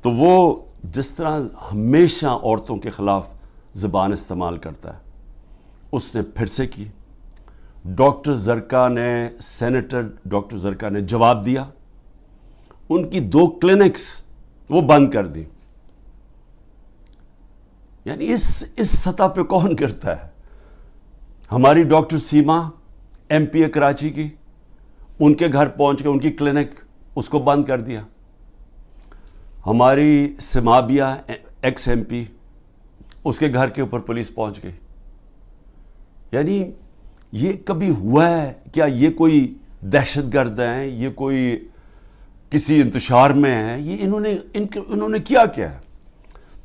تو وہ جس طرح ہمیشہ عورتوں کے خلاف زبان استعمال کرتا ہے اس نے پھر سے کی. ڈاکٹر زرکا نے سینیٹر ڈاکٹر زرکا نے جواب دیا. ان کی 2 کلینکس وہ بند کر دی. یعنی اس سطح پہ کون کرتا ہے؟ ہماری ڈاکٹر سیما ایم پی کراچی کی، ان کے گھر پہنچ کے ان کی کلینک اس کو بند کر دیا. ہماری سمابیہ ایکس ایم پی، اس کے گھر کے اوپر پولیس پہنچ گئی. یعنی یہ کبھی ہوا ہے کیا؟ یہ کوئی دہشت گرد ہیں، یہ کوئی کسی انتشار میں ہیں، یہ انہوں نے کیا ہے؟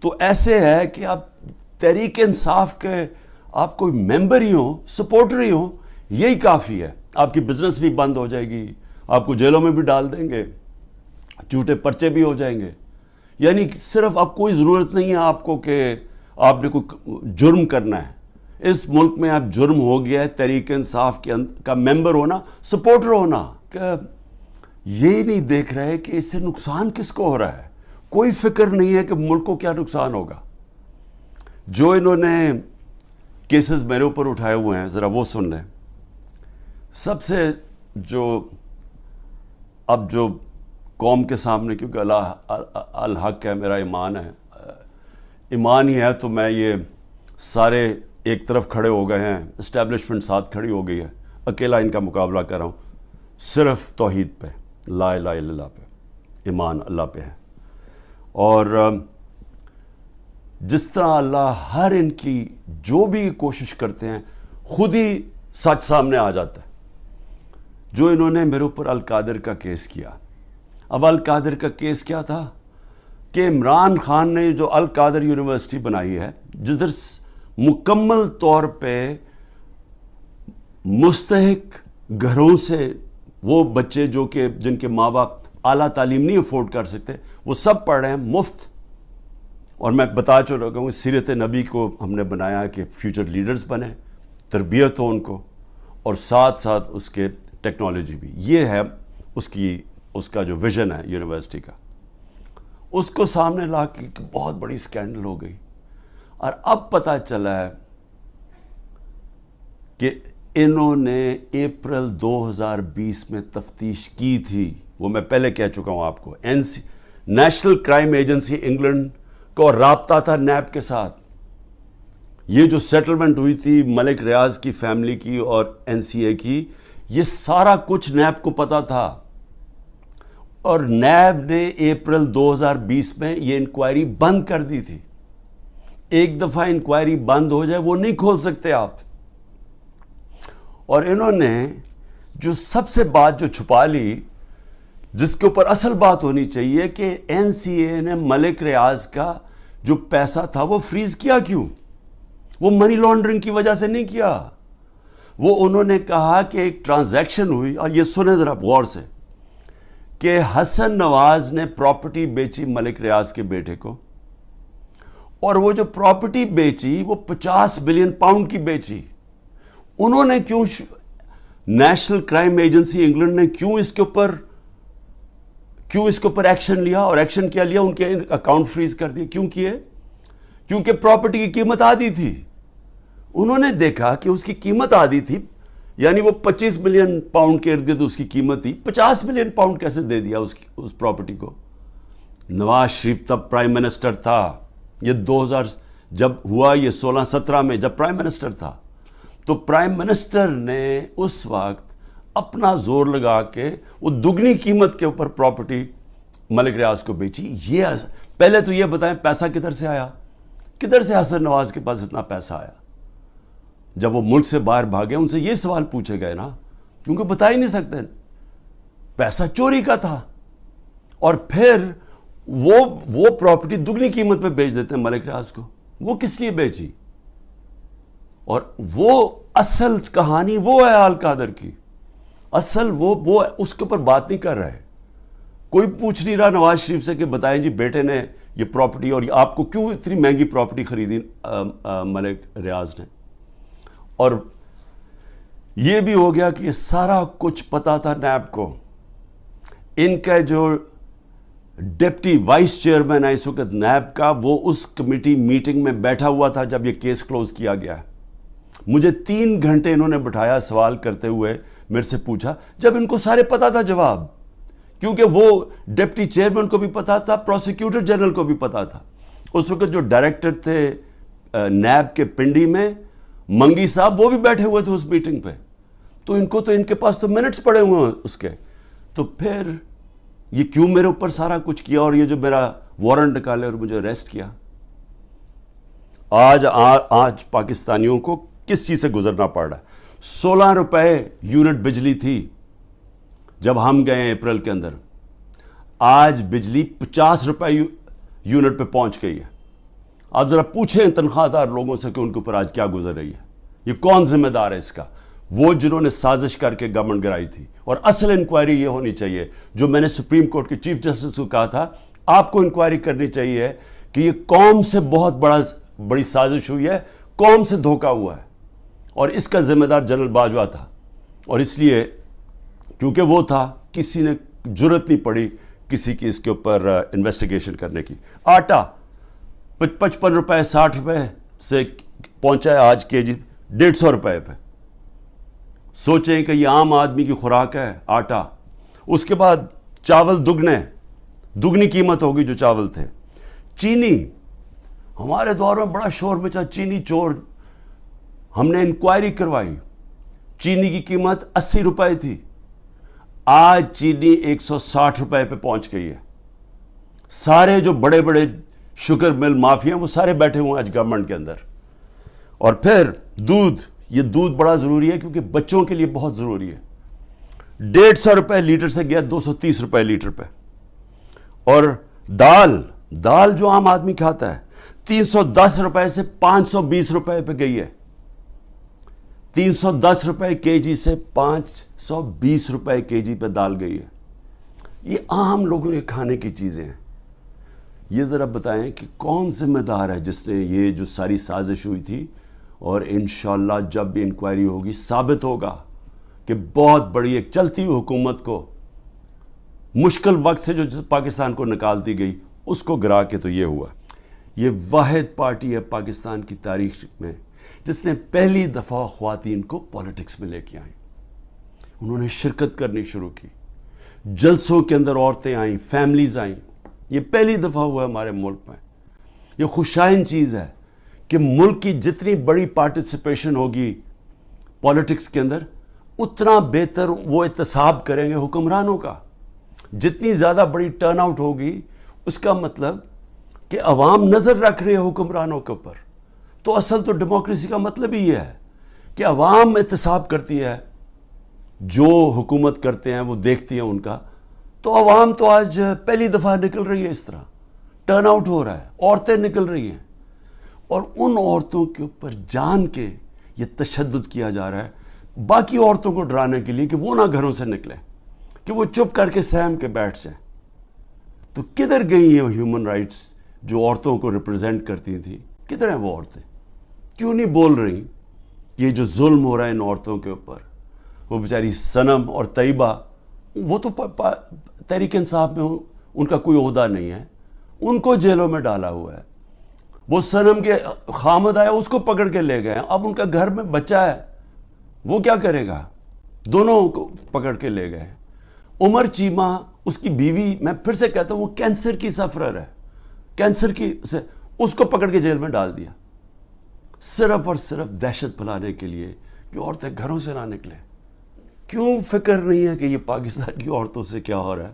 تو ایسے ہے کہ آپ تحریک انصاف کے آپ کوئی ممبر ہی ہوں، سپورٹر ہی ہوں، یہی کافی ہے. آپ کی بزنس بھی بند ہو جائے گی، آپ کو جیلوں میں بھی ڈال دیں گے، جھوٹے پرچے بھی ہو جائیں گے. یعنی صرف اب کوئی ضرورت نہیں ہے آپ کو کہ آپ نے کوئی جرم کرنا ہے. اس ملک میں اب جرم ہو گیا ہے تحریک انصاف کا ممبر ہونا، سپورٹر ہونا. کہ یہ نہیں دیکھ رہے کہ اس سے نقصان کس کو ہو رہا ہے. کوئی فکر نہیں ہے کہ ملک کو کیا نقصان ہوگا. جو انہوں نے کیسز میرے اوپر اٹھائے ہوئے ہیں ذرا وہ سن لیں. سب سے جو قوم کے سامنے، کیونکہ اللہ الحق ہے، میرا ایمان ہے، ایمان ہی ہے، تو میں یہ سارے ایک طرف کھڑے ہو گئے ہیں، اسٹیبلشمنٹ ساتھ کھڑی ہو گئی ہے، اکیلا ان کا مقابلہ کر رہا ہوں. صرف توحید پہ، لا الہ الا اللہ پہ، ایمان اللہ پہ ہے. اور جس طرح اللہ ہر ان کی جو بھی کوشش کرتے ہیں خود ہی سچ سامنے آ جاتا ہے. جو انہوں نے میرے اوپر القادر کا کیس کیا، اب القادر کا کیس کیا تھا کہ عمران خان نے جو القادر یونیورسٹی بنائی ہے، جدھر مکمل طور پہ مستحق گھروں سے وہ بچے جو کہ جن کے ماں باپ اعلیٰ تعلیم نہیں افورڈ کر سکتے، وہ سب پڑھ رہے ہیں مفت. اور میں بتا چکا ہوں سیرت نبی کو ہم نے بنایا کہ فیوچر لیڈرز بنے، تربیت ہو ان کو، اور ساتھ ساتھ اس کے ٹیکنالوجی بھی. یہ ہے اس کا جو ویژن ہے یونیورسٹی کا. اس کو سامنے لا کے بہت بڑی سکینڈل ہو گئی. اور اب پتہ چلا ہے کہ انہوں نے اپریل 2020 میں تفتیش کی تھی. وہ میں پہلے کہہ چکا ہوں آپ کو. نیشنل کرائم ایجنسی انگلینڈ کو رابطہ تھا نیب کے ساتھ. یہ جو سیٹلمنٹ ہوئی تھی ملک ریاض کی فیملی کی اور این سی اے کی، یہ سارا کچھ نیب کو پتا تھا. اور نیب نے اپریل 2020 میں یہ انکوائری بند کر دی تھی. ایک دفعہ انکوائری بند ہو جائے وہ نہیں کھول سکتے آپ. اور انہوں نے جو سب سے بات جو چھپا لی، جس کے اوپر اصل بات ہونی چاہیے، کہ این سی اے نے ملک ریاض کا جو پیسہ تھا وہ فریز کیا کیوں؟ وہ منی لانڈرنگ کی وجہ سے نہیں کیا. وہ انہوں نے کہا کہ ایک ٹرانزیکشن ہوئی، اور یہ سنیں ذرا غور سے، کہ حسن نواز نے پراپرٹی بیچی ملک ریاض کے بیٹے کو، اور وہ جو پراپرٹی بیچی وہ 50 بلین پاؤنڈ کی بیچی. انہوں نے کیوں، نیشنل کرائم ایجنسی انگلینڈ نے کیوں اس کے اوپر ایکشن لیا؟ اور ایکشن کیا لیا؟ ان کے اکاؤنٹ فریز کر دیے. کیوں کیے؟ کیونکہ پراپرٹی کی قیمت آدھی تھی. انہوں نے دیکھا کہ اس کی قیمت آدھی تھی، یعنی وہ 25 ملین پاؤنڈ کے ارد گرد اس کی قیمت تھی. 50 ملین پاؤنڈ کیسے دے دیا اس پراپرٹی کو؟ نواز شریف تب پرائم منسٹر تھا. یہ 2000 جب ہوا، یہ 16-17 میں جب پرائم منسٹر تھا، تو پرائم منسٹر نے اس وقت اپنا زور لگا کے وہ دگنی قیمت کے اوپر پراپرٹی ملک ریاض کو بیچی. یہ پہلے تو یہ بتائیں پیسہ کدھر سے آیا؟ کدھر سے حسن نواز کے پاس اتنا پیسہ آیا؟ جب وہ ملک سے باہر بھاگے ان سے یہ سوال پوچھے گئے نا، کیونکہ بتا ہی نہیں سکتے. پیسہ چوری کا تھا. اور پھر وہ پراپرٹی دگنی قیمت پہ بیچ دیتے ہیں ملک ریاض کو. وہ کس لیے بیچی؟ اور وہ اصل کہانی وہ ہے القادر کی. اصل وہ اس کے اوپر بات نہیں کر رہے. کوئی پوچھ نہیں رہا نواز شریف سے کہ بتائیں جی بیٹے نے یہ پراپرٹی، اور آپ کو کیوں اتنی مہنگی پراپرٹی خریدی ملک ریاض نے. اور یہ بھی ہو گیا کہ یہ سارا کچھ پتا تھا نیب کو. ان کا جو ڈپٹی وائس چیئرمین ہے اس وقت نیب کا, وہ اس کمیٹی میٹنگ میں بیٹھا ہوا تھا جب یہ کیس کلوز کیا گیا. مجھے 3 گھنٹے انہوں نے بٹھایا, سوال کرتے ہوئے میرے سے پوچھا, جب ان کو سارے پتا تھا جواب, کیونکہ وہ ڈپٹی چیئرمین کو بھی پتا تھا, پروسیکیوٹر جنرل کو بھی پتا تھا. اس وقت جو ڈائریکٹر تھے نیب کے پنڈی میں, منگی صاحب, وہ بھی بیٹھے ہوئے تھے اس میٹنگ پہ. تو ان کے پاس تو منٹس پڑے ہوئے ہیں اس کے. تو پھر یہ کیوں میرے اوپر سارا کچھ کیا, اور یہ جو میرا وارنٹ نکالے اور مجھے اریسٹ کیا. آج پاکستانیوں کو کس چیز سے گزرنا پڑ رہا ہے. 16 روپے یونٹ بجلی تھی جب ہم گئے ہیں اپریل کے اندر, آج بجلی 50 روپے یونٹ پہ پہنچ گئی ہے. آپ ذرا پوچھیں تنخواہ دار لوگوں سے کہ ان کے اوپر آج کیا گزر رہی ہے. یہ کون ذمہ دار ہے اس کا؟ وہ جنہوں نے سازش کر کے گورنمنٹ گرائی تھی. اور اصل انکوائری یہ ہونی چاہیے جو میں نے سپریم کورٹ کے چیف جسٹس کو کہا تھا, آپ کو انکوائری کرنی چاہیے کہ یہ قوم سے بہت بڑی سازش ہوئی ہے, قوم سے دھوکہ ہوا ہے, اور اس کا ذمہ دار جنرل باجوہ تھا. اور اس لیے کیونکہ وہ تھا, کسی نے جرت نہیں پڑی کسی کی اس کے اوپر انویسٹیگیشن کرنے کی. آٹا 55 روپے 60 روپے سے پہنچا ہے آج کے جی 150 روپے پہ. سوچیں کہ یہ عام آدمی کی خوراک ہے آٹا. اس کے بعد چاول دگنی قیمت ہوگی جو چاول تھے. چینی, ہمارے دور میں بڑا شور مچا, چینی چور. ہم نے انکوائری کروائی, چینی کی قیمت 80 روپے تھی, آج چینی 160 روپے پہ پہنچ گئی ہے. سارے جو بڑے بڑے شوگر مل مافیا ہیں وہ سارے بیٹھے ہوئے ہیں آج گورنمنٹ کے اندر. اور پھر دودھ, یہ دودھ بڑا ضروری ہے کیونکہ بچوں کے لیے بہت ضروری ہے. 150 روپے لیٹر سے گیا 230 روپے لیٹر پہ. اور دال جو عام آدمی کھاتا ہے 310 روپے سے 520 روپے پہ گئی ہے. 310 روپے کے جی سے 520 روپے کے جی پہ دال گئی ہے. یہ عام لوگوں کے کھانے کی چیزیں ہیں. یہ ذرا بتائیں کہ کون ذمہ دار ہے جس نے یہ جو ساری سازش ہوئی تھی. اور انشاءاللہ جب بھی انکوائری ہوگی ثابت ہوگا کہ بہت بڑی ایک چلتی ہوئی حکومت کو مشکل وقت سے جو پاکستان کو نکالتی گئی اس کو گرا کے تو یہ ہوا. یہ واحد پارٹی ہے پاکستان کی تاریخ میں جس نے پہلی دفعہ خواتین کو پولیٹکس میں لے کے آئیں. انہوں نے شرکت کرنی شروع کی, جلسوں کے اندر عورتیں آئیں, فیملیز آئیں. یہ پہلی دفعہ ہوا ہے ہمارے ملک میں. یہ خوشائن چیز ہے کہ ملک کی جتنی بڑی پارٹیسپیشن ہوگی پولیٹکس کے اندر اتنا بہتر وہ احتساب کریں گے حکمرانوں کا. جتنی زیادہ بڑی ٹرن آؤٹ ہوگی اس کا مطلب کہ عوام نظر رکھ رہی ہے حکمرانوں کے اوپر. تو اصل تو ڈیموکریسی کا مطلب ہی یہ ہے کہ عوام احتساب کرتی ہے, جو حکومت کرتے ہیں وہ دیکھتی ہیں ان کا. تو عوام تو آج پہلی دفعہ نکل رہی ہے, اس طرح ٹرن آؤٹ ہو رہا ہے, عورتیں نکل رہی ہیں. اور ان عورتوں کے اوپر جان کے یہ تشدد کیا جا رہا ہے باقی عورتوں کو ڈرانے کے لیے کہ وہ نہ گھروں سے نکلیں, کہ وہ چپ کر کے سہم کے بیٹھ جائیں. تو کدھر گئی ہیں ہیومن رائٹس جو عورتوں کو ریپرزینٹ کرتی تھیں؟ کدھر ہیں وہ عورتیں؟ کیوں نہیں بول رہی؟ یہ جو ظلم ہو رہا ہے ان عورتوں کے اوپر, وہ بیچاری صنم اور طیبہ, وہ تو تحریک انصاف میں ان کا کوئی عہدہ نہیں ہے, ان کو جیلوں میں ڈالا ہوا ہے. وہ صنم کے خامد آیا, اس کو پکڑ کے لے گئے. اب ان کا گھر میں بچہ ہے, وہ کیا کرے گا؟ دونوں کو پکڑ کے لے گئے. عمر چیمہ, اس کی بیوی, میں پھر سے کہتا ہوں وہ کینسر کی سفرر ہے, کینسر کی سے اس کو پکڑ کے جیل میں ڈال دیا, صرف اور صرف دہشت پھیلانے کے لیے کہ عورتیں گھروں سے نہ نکلیں. کیوں فکر نہیں ہے کہ یہ پاکستان کی عورتوں سے کیا ہو رہا ہے؟